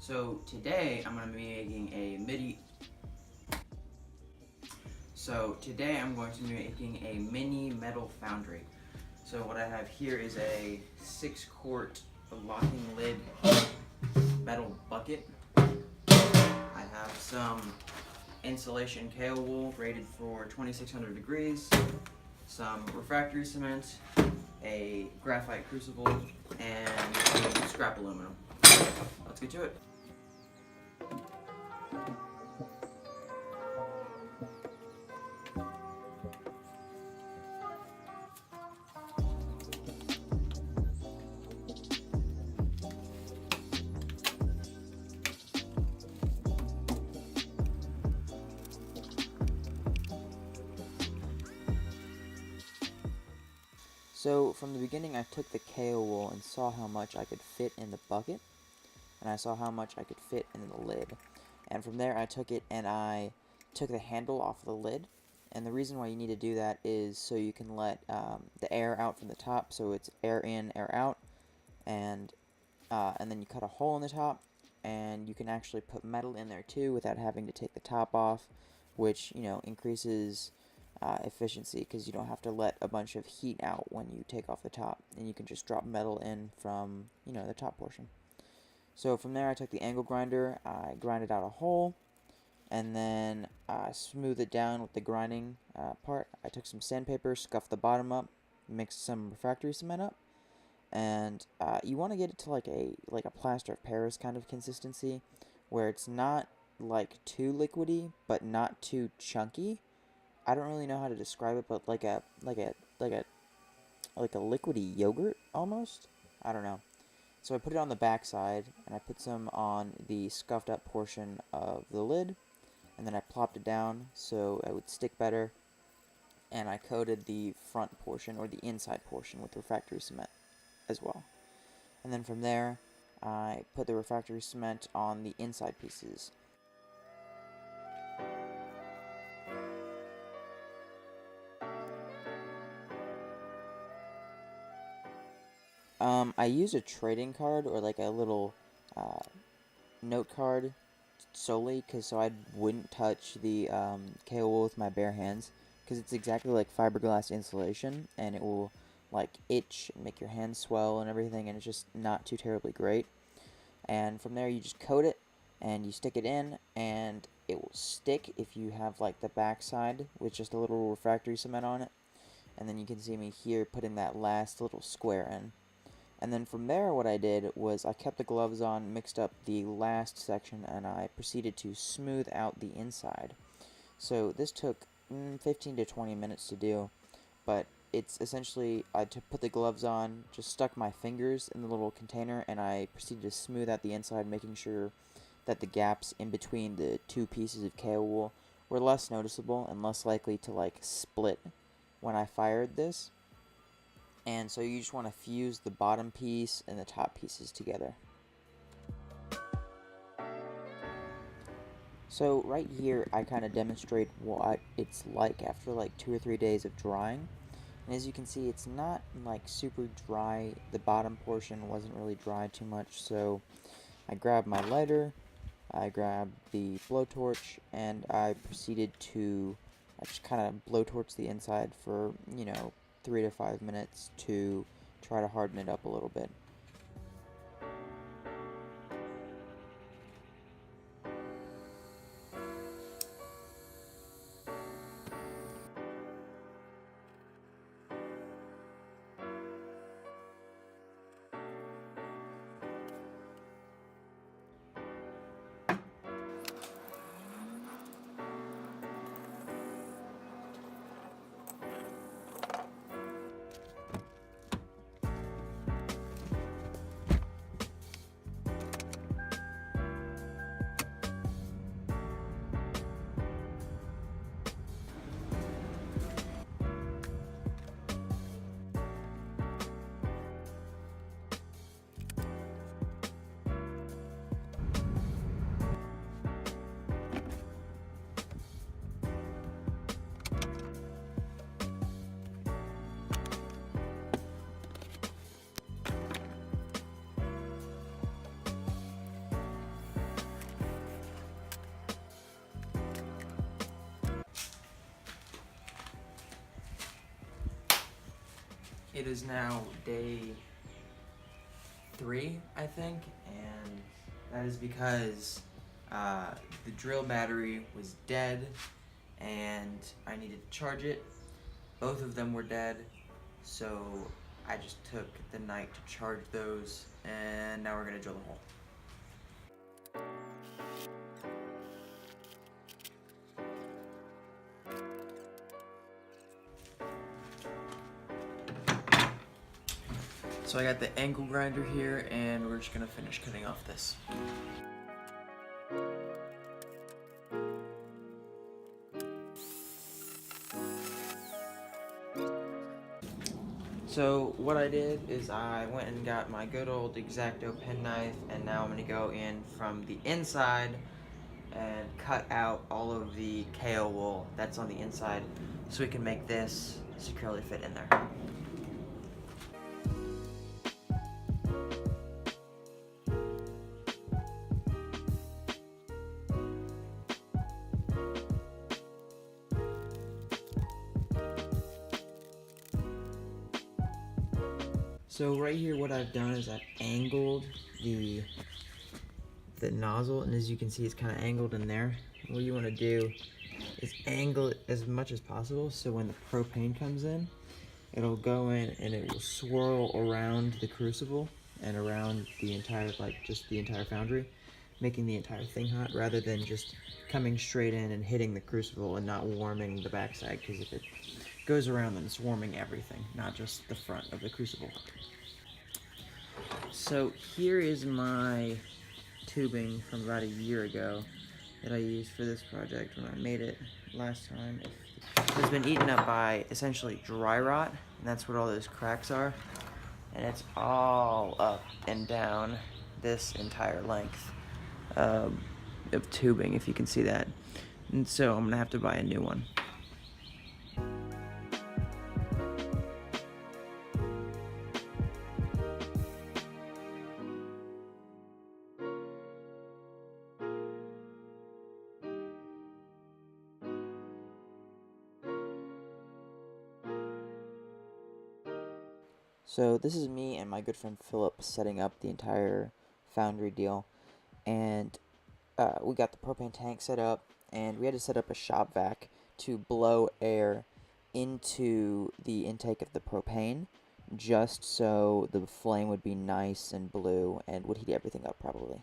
So today I'm going to be making a mini metal foundry. So what I have here is a 6-quart locking lid metal bucket. I have some insulation KO wool rated for 2600 degrees, some refractory cement, a graphite crucible, and scrap aluminum. Let's get to it. So from the beginning I took the KO wool and saw how much I could fit in the bucket, and I saw how much I could fit in the lid. And from there I took it and I took the handle off the lid, and the reason why you need to do that is so you can let the air out from the top, so it's air in, air out, and then you cut a hole in the top, and you can actually put metal in there too without having to take the top off, which, you know, increases efficiency because you don't have to let a bunch of heat out when you take off the top, and you can just drop metal in from, you know, the top portion. So from there I took the angle grinder, I grinded out a hole, and then smoothed it down with the grinding part. I took some sandpaper, scuffed the bottom up, mixed some refractory cement up, and you want to get it to like a plaster of Paris kind of consistency, where it's not like too liquidy but not too chunky. I don't really know how to describe it, but like a liquidy yogurt almost. I don't know. So I put it on the back side, and I put some on the scuffed up portion of the lid, and then I plopped it down so it would stick better, and I coated the front portion, or the inside portion, with refractory cement as well. And then from there, I put the refractory cement on the inside pieces. I used a trading card, or like a little note card solely, so I wouldn't touch the KO wool with my bare hands, because it's exactly like fiberglass insulation, and it will like itch and make your hands swell and everything, and it's just not too terribly great. And from there you just coat it and you stick it in, and it will stick if you have like the back side with just a little refractory cement on it. And then you can see me here putting that last little square in. And then from there what I did was I kept the gloves on, mixed up the last section, and I proceeded to smooth out the inside. So this took 15 to 20 minutes to do, but it's essentially, I put the gloves on, just stuck my fingers in the little container, and I proceeded to smooth out the inside, making sure that the gaps in between the two pieces of KO wool were less noticeable and less likely to like split when I fired this. And so you just want to fuse the bottom piece and the top pieces together. So right here I kind of demonstrate what it's like after like 2 or 3 days of drying. And as you can see, it's not like super dry. The bottom portion wasn't really dry too much, so I grabbed my lighter, I grabbed the blowtorch, and I proceeded to just kind of blowtorch the inside for, 3 to 5 minutes to try to harden it up a little bit. It is now day 3, I think, and that is because the drill battery was dead and I needed to charge it. Both of them were dead, so I just took the night to charge those, and now we're gonna drill the hole. So I got the angle grinder here, and we're just gonna finish cutting off this. So what I did is I went and got my good old X-Acto penknife, and now I'm gonna go in from the inside and cut out all of the KO wool that's on the inside so we can make this securely fit in there. So right here what I've done is I've angled the nozzle, and as you can see it's kind of angled in there. What you want to do is angle it as much as possible so when the propane comes in, it'll go in and it will swirl around the crucible and around the entire, just the entire foundry, making the entire thing hot rather than just coming straight in and hitting the crucible and not warming the backside, because if it goes around then it's warming everything, not just the front of the crucible. So here is my tubing from about a year ago that I used for this project when I made it last time. It's been eaten up by essentially dry rot, and that's what all those cracks are. And it's all up and down this entire length of tubing, if you can see that. And so I'm gonna have to buy a new one. So this is me and my good friend Philip setting up the entire Foundry deal, and we got the propane tank set up, and we had to set up a shop vac to blow air into the intake of the propane, just so the flame would be nice and blue and would heat everything up properly.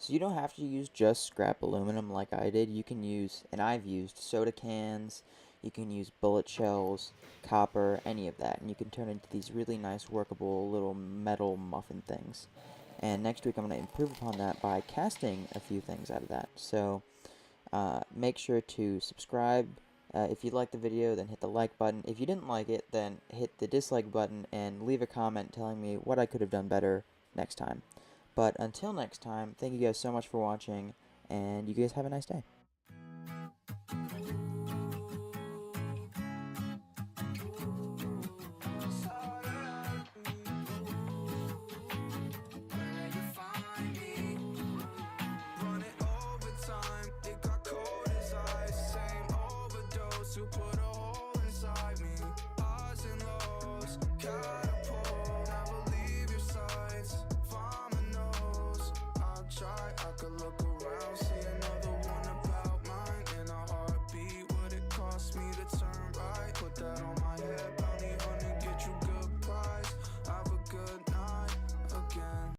So you don't have to use just scrap aluminum like I did. You can use, and I've used, soda cans, you can use bullet shells, copper, any of that, and you can turn it into these really nice workable little metal muffin things. And next week I'm going to improve upon that by casting a few things out of that. So make sure to subscribe. If you liked the video, then hit the like button. If you didn't like it, then hit the dislike button and leave a comment telling me what I could have done better next time. But until next time, thank you guys so much for watching, and you guys have a nice day.